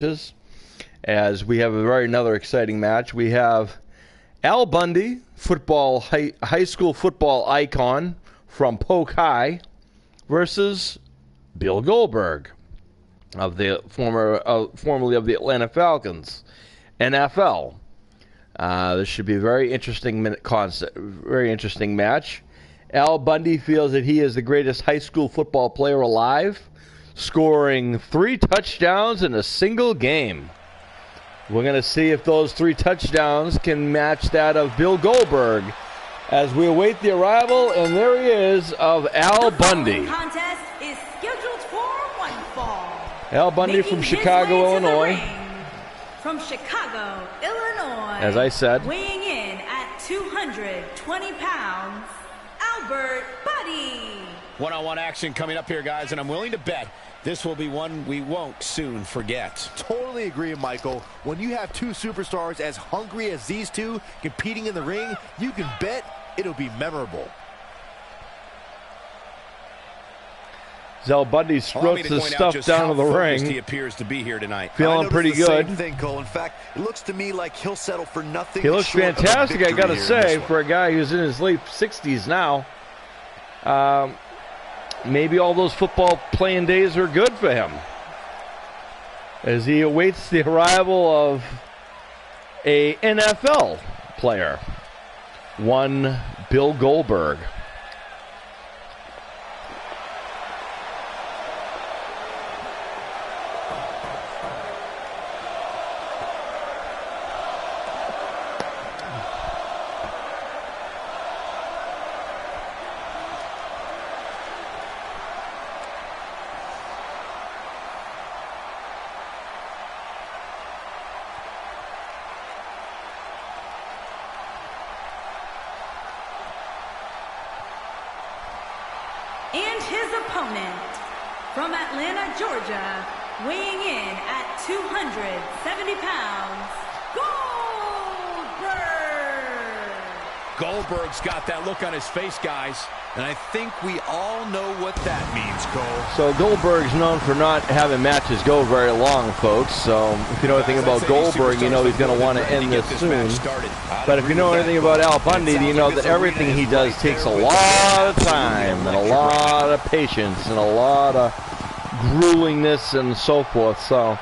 as we have another exciting match. We have Al Bundy, high school football icon from Polk High, versus Bill Goldberg of the formerly of the Atlanta Falcons, NFL. This should be a very interesting match. Al Bundy feels that he is the greatest high school football player alive, scoring 3 touchdowns in a single game. We're going to see if those 3 touchdowns can match that of Bill Goldberg as we await the arrival, and there he is, of Al Bundy. The contest is scheduled for one fall. Al Bundy from Chicago, Illinois. From Chicago, Illinois. As I said. Weighing in at 220 pounds, Albert Bundy. One-on-one action coming up here, guys, and I'm willing to bet this will be one we won't soon forget. Totally agree, Michael. When you have 2 superstars as hungry as these two competing in the ring, you can bet it'll be memorable. Al Bundy strokes his stuff down to the ring. He appears to be here tonight. Feeling pretty good. Same thing, Cole. In fact, it looks to me like he'll settle for nothing. He looks fantastic, I gotta say, for a guy who's in his late 60s now. Maybe all those football playing days are good for him as he awaits the arrival of a NFL player, one Bill Goldberg. And his opponent, from Atlanta, Georgia, weighing in at 270 pounds, Goldberg! Goldberg's got that look on his face, guys, and I think we all know what that means, Cole. So Goldberg's known for not having matches go very long, folks. So if you know anything about Goldberg, you know he's going to want to end this soon. But if you know anything about Al Bundy, you know that everything he does takes a lot of time and a lot of patience and a lot of gruelingness and so forth. So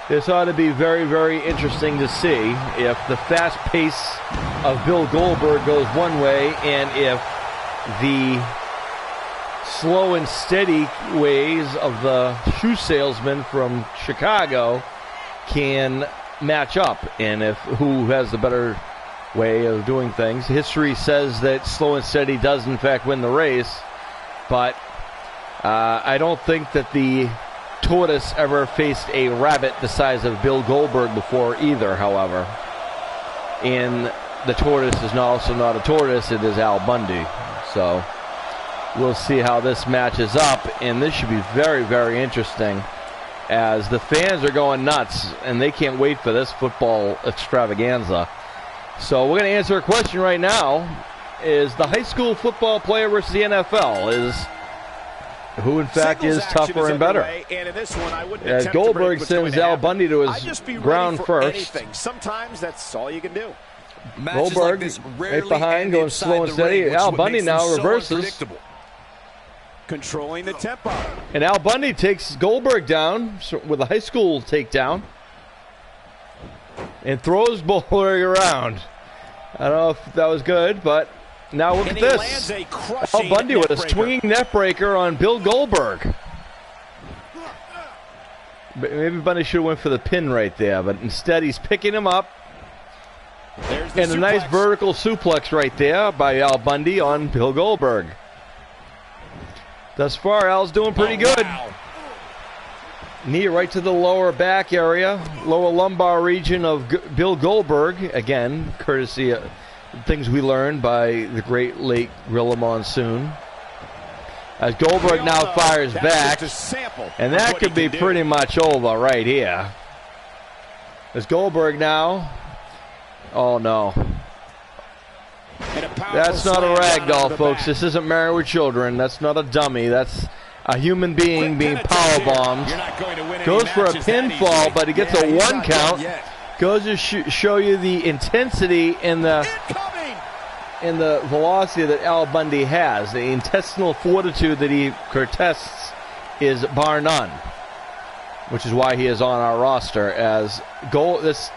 this ought to be very, very interesting to see if the fast pace of Bill Goldberg goes one way and if the slow and steady ways of the shoe salesman from Chicago can match up, and if who has the better way of doing things. History says that slow and steady does in fact win the race, but I don't think that the tortoise ever faced a rabbit the size of Bill Goldberg before either, however. And the tortoise is also not a tortoise, it is Al Bundy. So we'll see how this matches up, and this should be very, very interesting as the fans are going nuts and they can't wait for this football extravaganza. So we're going to answer a question right now. Is the high school football player versus the NFL, is who in fact is tougher and better? And in this one, I as Goldberg sends Al Bundy to his ground first. Sometimes that's all you can do. Goldberg right behind, going slow and steady. Al Bundy now reverses. Controlling the tempo. And Al Bundy takes Goldberg down with a high school takedown and throws Goldberg around. I don't know if that was good, but now look at this. Al Bundy with a swinging net breaker on Bill Goldberg. Maybe Bundy should have went for the pin right there, but instead he's picking him up. And a nice vertical suplex right there by Al Bundy on Bill Goldberg. Thus far, Al's doing pretty good. Wow. Knee right to the lower back area, lower lumbar region of Bill Goldberg. Again, courtesy of things we learned by the great late Gorilla Monsoon. As Goldberg now fires back, and that could be pretty much over right here. As Goldberg now, oh no. That's not a ragdoll, folks. This isn't Married with Children. That's not a dummy. That's a human being being powerbombed. Goes for a pinfall, but he gets a 1 count. Goes to show you the intensity and the velocity that Al Bundy has. The intestinal fortitude that he contests is bar none, which is why he is on our roster. As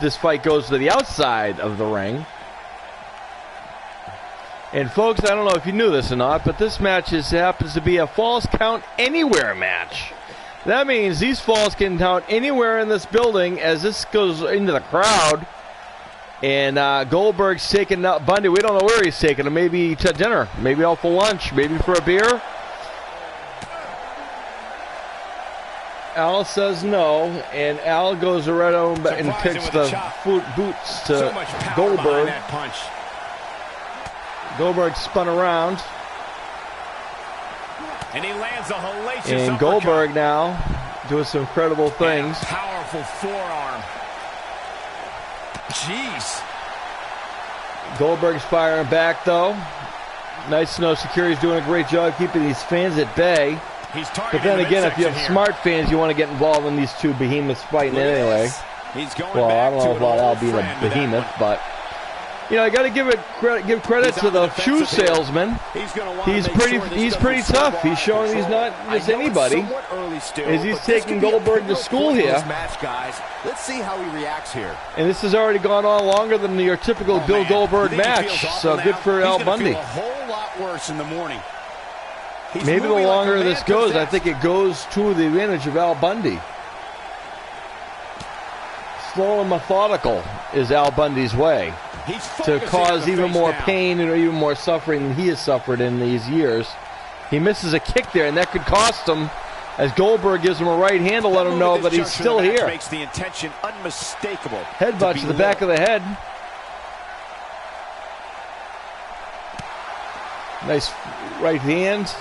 this fight goes to the outside of the ring. And folks, I don't know if you knew this or not, but this match happens to be a falls count anywhere match. That means these falls can count anywhere in this building as this goes into the crowd. And Goldberg's taking out Bundy. We don't know where he's taking him. Maybe to dinner, maybe out for lunch, maybe for a beer. Al says no, and Al goes around and kicks the boots to Goldberg. Goldberg spun around. And he lands a hellacious and Goldberg uppercut. Now doing some incredible things. Powerful forearm. Jeez. Goldberg's firing back though. Nice to know security's doing a great job keeping these fans at bay. But then again, if you have smart fans, you want to get involved in these two behemoths fighting anyway. Well, I don't know about Al being a behemoth, but you know, I got to give credit to the shoe salesman. He's pretty tough. He's showing he's not just anybody. As he's taking Goldberg to school here. Let's see how he reacts here. And this has already gone on longer than your typical Bill Goldberg match. So good for Al Bundy. A whole lot worse in the morning. Maybe the longer this goes, I think it goes to the advantage of Al Bundy. Slow and methodical is Al Bundy's way to cause even more pain and even more suffering than he has suffered in these years. He misses a kick there, and that could cost him, as Goldberg gives him a right hand to let him know that he's still here. Makes the intention unmistakable. Headbutt to the back of the head. Nice right hand.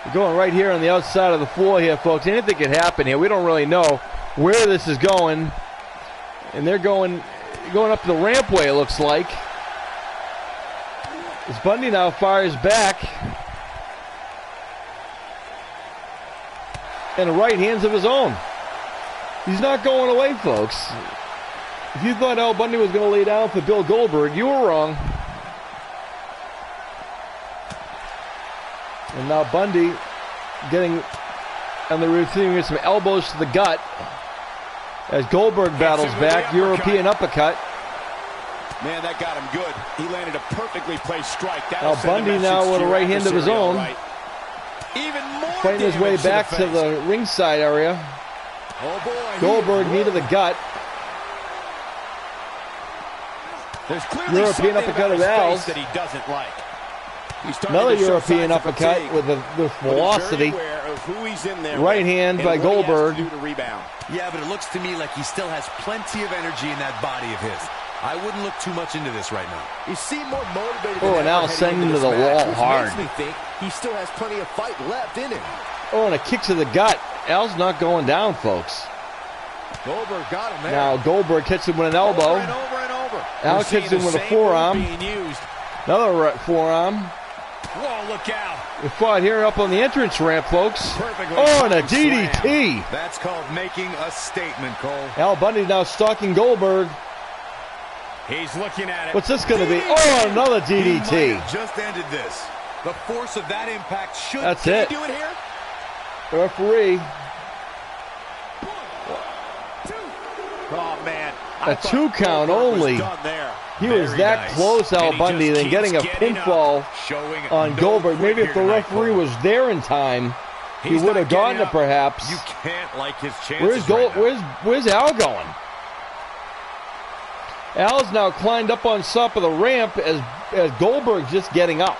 We're going right here on the outside of the floor here, folks. Anything could happen here. We don't really know where this is going. And they're going up the rampway, it looks like. As Bundy now fires back. And right hands of his own. He's not going away, folks. If you thought Al Bundy was going to lay down for Bill Goldberg, you were wrong. And now Bundy getting on the receiving some elbows to the gut. As Goldberg battles back, European uppercut. Man, that got him good. He landed a perfectly placed strike. Now Bundy now with a right hand of his own. Right. Even more fighting his way back to the ringside area. Oh boy. Goldberg knee to the gut. European uppercut of Al's. That he doesn't like. Another European uppercut with velocity. Right hand by Goldberg. Yeah, but it looks to me like he still has plenty of energy in that body of his. I wouldn't look too much into this right now. You seem more motivated. Oh, and Al sending to the wall hard. Makes me think he still has plenty of fight left in him. Oh, and a kick to the gut. Al's not going down, folks. Goldberg got him there. Now Goldberg hits him with an elbow. Over and over and over. Al hits him with a forearm. Another forearm. Whoa, look out. We fought here up on the entrance ramp, folks. Oh, and a DDT. That's called making a statement, Cole. Al Bundy now stalking Goldberg. He's looking at it. What's this going to be? Oh, another DDT. Just ended this. The force of that impact should. That's it. Do it here? The referee. 1, 2. Oh man. A 2 count only. He was that close, Al Bundy, than getting a pinfall on Goldberg. Maybe if the referee was there in time, he would have gotten it perhaps. You can't like his chances. Where's Al going? Al's now climbed up on top of the ramp as Goldberg's just getting up.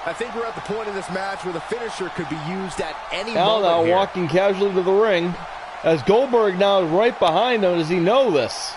I think we're at the point in this match where the finisher could be used at any Al moment now here. walking casually to the ring as Goldberg now is right behind him. Does he know this?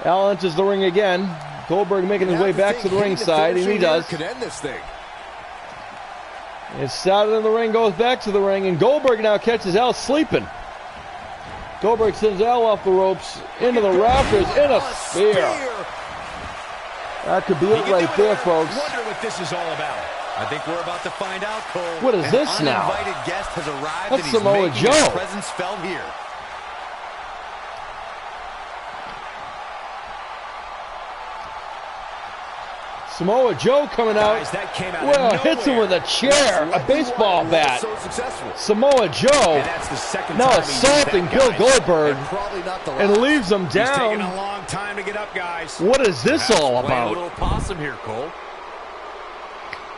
Al enters the ring again. Goldberg making his way back to the ringside, and he does. Could end this thing. It's started in the ring, goes back to the ring, and Goldberg now catches Al sleeping. Goldberg sends Al off the ropes into the rafters in a spear. That could be it right there, folks. Wonder what this is all about. I think we're about to find out, Cole. What is this now? An uninvited guest has arrived, That's and he's Samoa making his Joe. presence felt here. Samoa Joe coming out. Guys, that came out Well, of hits him with a chair, a baseball bat. So successful. Samoa Joe And that's the second now time he used assaulting that, Bill guys. Goldberg Probably not the and last. leaves him He's taking a down. long time to get up, guys. What is this all Playing a about? little possum here, Cole.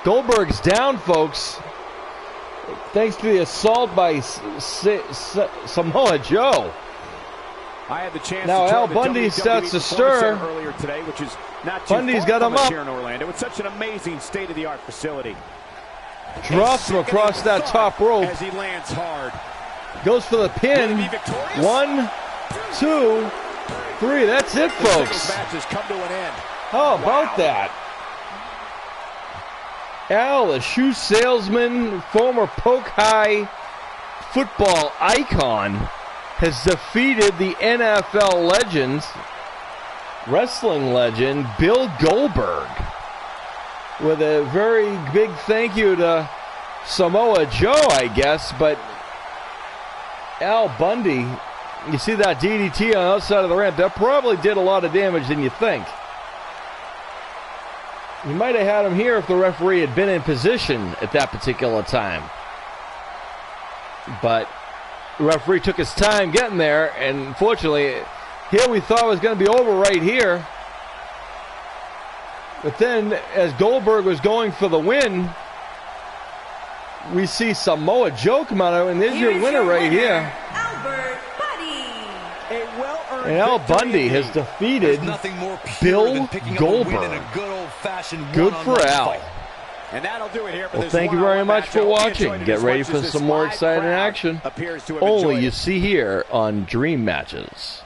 Goldberg's down, folks. Thanks to the assault by Samoa Joe. I had the chance Now to Al join the Bundy WWE starts to Performance stir. Center earlier today, which is not too Bundy's far got from him us up. here in Orlando. It's such an amazing state-of-the-art facility. Drops him across that top rope. As he lands hard. Goes for the Will pin. he be victorious? 1, 2, 3. That's it, The singles folks. match has come to an end. How about that? Al, a shoe salesman, former Polk High football icon, has defeated the NFL legend, wrestling legend, Bill Goldberg. With a very big thank you to Samoa Joe, I guess, but Al Bundy, you see that DDT on the outside of the ramp, that probably did a lot of damage than you think. You might have had him here if the referee had been in position at that particular time. But the referee took his time getting there, and unfortunately, here we thought it was going to be over right here. But then, as Goldberg was going for the win, we see Samoa Joe come out, and there's your winner right here. Albert Bundy. A well-earned And Al victory Bundy has indeed. defeated There's nothing more pure Bill than picking up a win in Goldberg. a good old-fashioned Good one-on-one for Al. fight. And that'll do it here for Well, this thank you very one-on-one much match. for I hope you watching. enjoyed it Get as ready much for as this some more live exciting crowd action. appears to have Only enjoyed you it. see here on Dream Matches.